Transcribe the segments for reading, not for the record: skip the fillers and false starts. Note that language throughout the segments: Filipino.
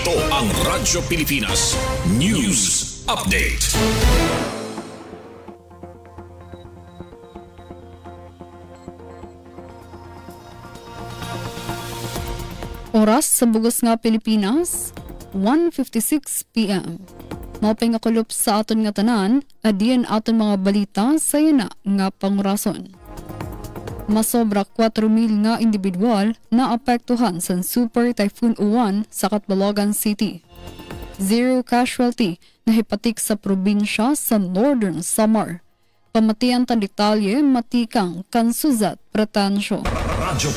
Ito ang Radyo Pilipinas News Update. Oras sa bugos nga Pilipinas, 1:56 p.m. Mapay nga kulop sa aton nga tanan, adiyan aton mga balita sa yana nga pangurason. Masobra 4,000 nga individual na apektuhan sa Super Typhoon Uwan sa Catbalogan City. Zero casualty na hipatik sa probinsya sa Northern Samar. Pamatian ta detalye matikang Kansuzat Pretansyo. Radyo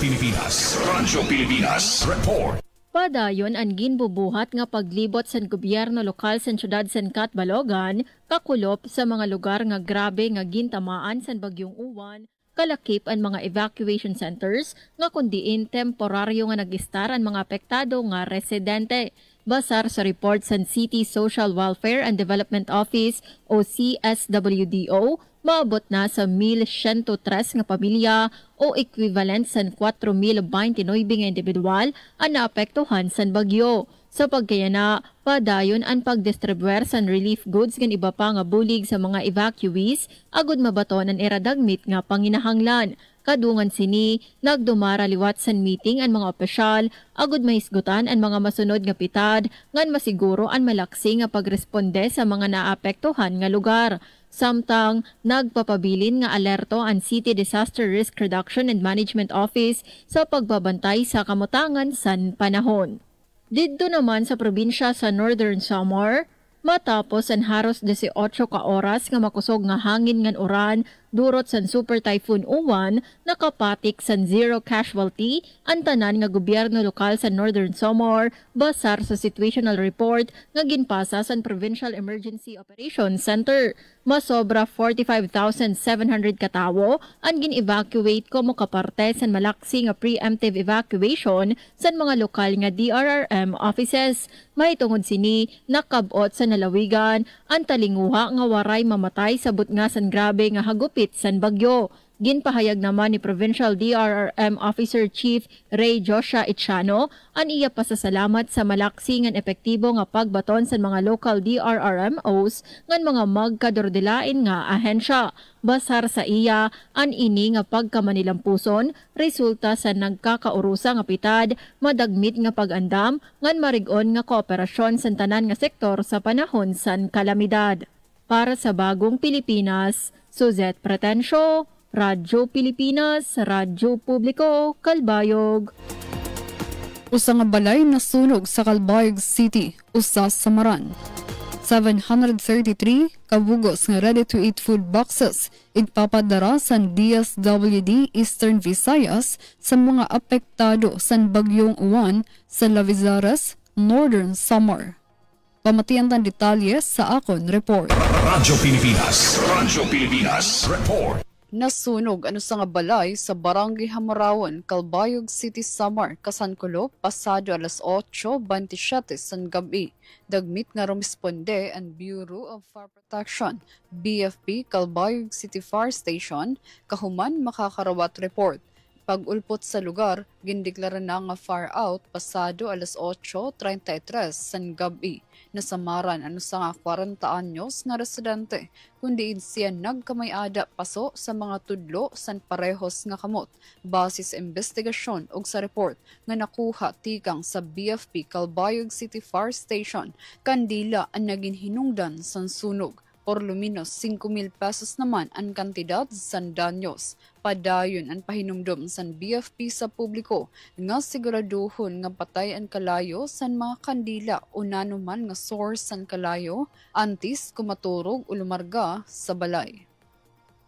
Pilipinas Report. Padayon ang ginbubuhat nga paglibot sa gobyerno lokal sa siyudad sa Catbalogan, kakulop sa mga lugar nga grabe nga gintamaan sa bagyong Uwan, kalakip ang mga evacuation centers nga kundiin temporaryo nga nag-istar ang mga apektado nga residente. Basar sa report sa City Social Welfare and Development Office o CSWDO, maabot na sa 1,103 nga pamilya o equivalent sa 4,029 nga individual ang naapektuhan sa bagyo. Sa pagkayana, padayon ang pagdistribuer sa relief goods ng iba pa nga bulig sa mga evacuees agud mabaton ang iradagmit nga panginahanglan. Kadungan sini, nagdumara liwat sa meeting ang mga opisyal, agud mahisgutan ang mga masunod nga pitad, ngan masiguro ang malaksi nga pagresponde sa mga naapektuhan nga lugar. Samtang, nagpapabilin nga alerto ang City Disaster Risk Reduction and Management Office sa pagbabantay sa kamutangan sa panahon. Didto naman sa probinsya sa Northern Samar, matapos ang haros 18 ka oras nga makusog nga hangin ngan uran durot sa Super Typhoon Uwan, nakapatik sa zero casualty ang tanan nga gobyerno lokal sa Northern Samar basar sa situational report nga ginpasa sa Provincial Emergency Operations Center. Masobra 45,700 katawo ang gin-evacuate como kaparte sa malaksi nga preemptive evacuation sa mga lokal nga DRRM offices. Mahitungod sini, nakabot sa nalawigan ang talinguha nga waray mamatay sa butngasan grabe nga hagupit san bagyo. Ginpahayag naman ni Provincial DRRM Officer Chief Ray Joshua Itchano ang iya pasasalamat sa malaksi ngan epektibo nga pagbaton sa mga local DRRMOs ngan mga magkadordelain nga ahensya. Basar sa iya, ang ini nga pagkamanilampuson resulta sa nagkakaurusa nga pitad, madagmit nga pag-andam ngan marigon nga kooperasyon sa tanan nga sektor sa panahon san kalamidad. Para sa Bagong Pilipinas, Suzette Pretensyo, Radyo Pilipinas, Radyo Publiko, Calbayog. Usa nga balay nasunog sa Calbayog City, usa sa Samaran. 733 kabugos nga ready-to-eat food boxes igpapadara sa DSWD Eastern Visayas sa mga apektado sa bagyong Uwan sa Lavizares, Northern Samar. Pamatian tan detalye sa akon report. Radyo Pilipinas Report. Nasunog sa nga balay sa Barangay Hamarawan, Calbayog City, Samar, Kasankulo, pasado alas 8:27 san gabi. Dagmit nga rumisponde ang Bureau of Fire Protection, BFP, Calbayog City Fire Station, kahuman makakarawat report. Pag-ulpot sa lugar, gindeklara na nga fire out pasado alas 8:33 san gabi. Nasamaran sa nga 40 anyos nga residente, kundi siya nagkamayada paso sa mga tudlo san parehos nga kamot, base sa investigasyon ug sa report nga nakuha tikang sa BFP Calbayog City Fire Station, kandila ang naging hinungdan san sunog. Por luminos 5,000 pesos naman ang kantidad san danyos. Padayon ang pahinumdom san BFP sa publiko nga siguraduhon nga patay ang kalayo san mga kandila o nanuman nga source san kalayo antis kumaturog o lumarga sa balay.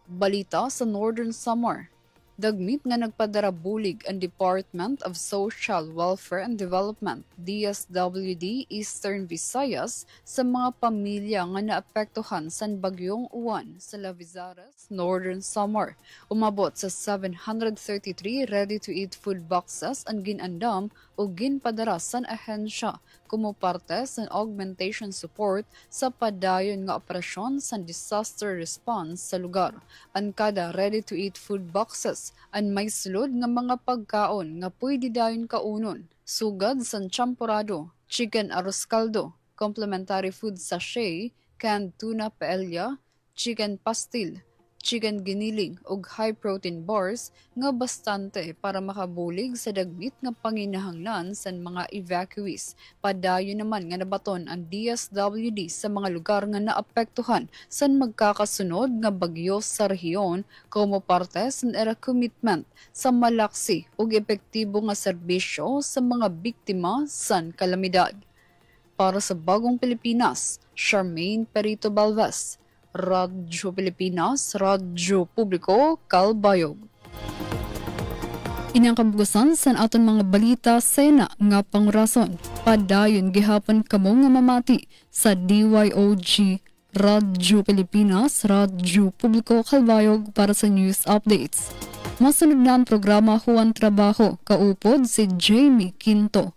Balita sa Northern Samar. Dagmit nga nagpadarabulig ang Department of Social Welfare and Development, DSWD Eastern Visayas, sa mga pamilya nga naapektuhan sa bagyong Uwan sa Lavizares, Northern Samar. Umabot sa 733 ready-to-eat food boxes ang ginandam o ginpadara sa ahensya como parte sa augmentation support sa padayon nga operasyon sa disaster response sa lugar. Ang kada ready-to-eat food boxes ang may sulod nga mga pagkaon nga pwede dayon kaunon, sugad sa tiyemporado chicken arroz caldo, complimentary food sachet, canned tuna paella, chicken pastil, chicken giniling ug high-protein bars nga bastante para makabulig sa dagmit nga panginahanglan sa mga evacuees. Padayon naman nga nabaton ang DSWD sa mga lugar nga naapektuhan sa magkakasunod nga bagyo sa rehiyon como parte sa era commitment sa malaksi ug epektibo nga serbisyo sa mga biktima sa kalamidad. Para sa Bagong Pilipinas, Charmaine Perito Balvas, Radyo Pilipinas, Radyo Publiko, Calbayog. Inyang kabugusan sa aton mga balita sena nga pangurason. Padayon gihapon kamo nga mamati sa DYOG, Radyo Pilipinas, Radyo Publiko, Calbayog para sa news updates. Masunod na ang programa Huwag Trabaho, kaupod si Jamie Quinto.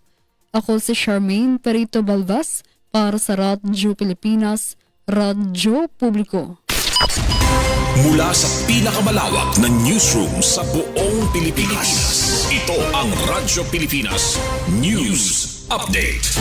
Ako si Charmaine Perito Balvas para sa Radyo Pilipinas, Radyo Publiko. Mula sa pinakamalawak na newsroom sa buong Pilipinas, ito ang Radyo Pilipinas News Update.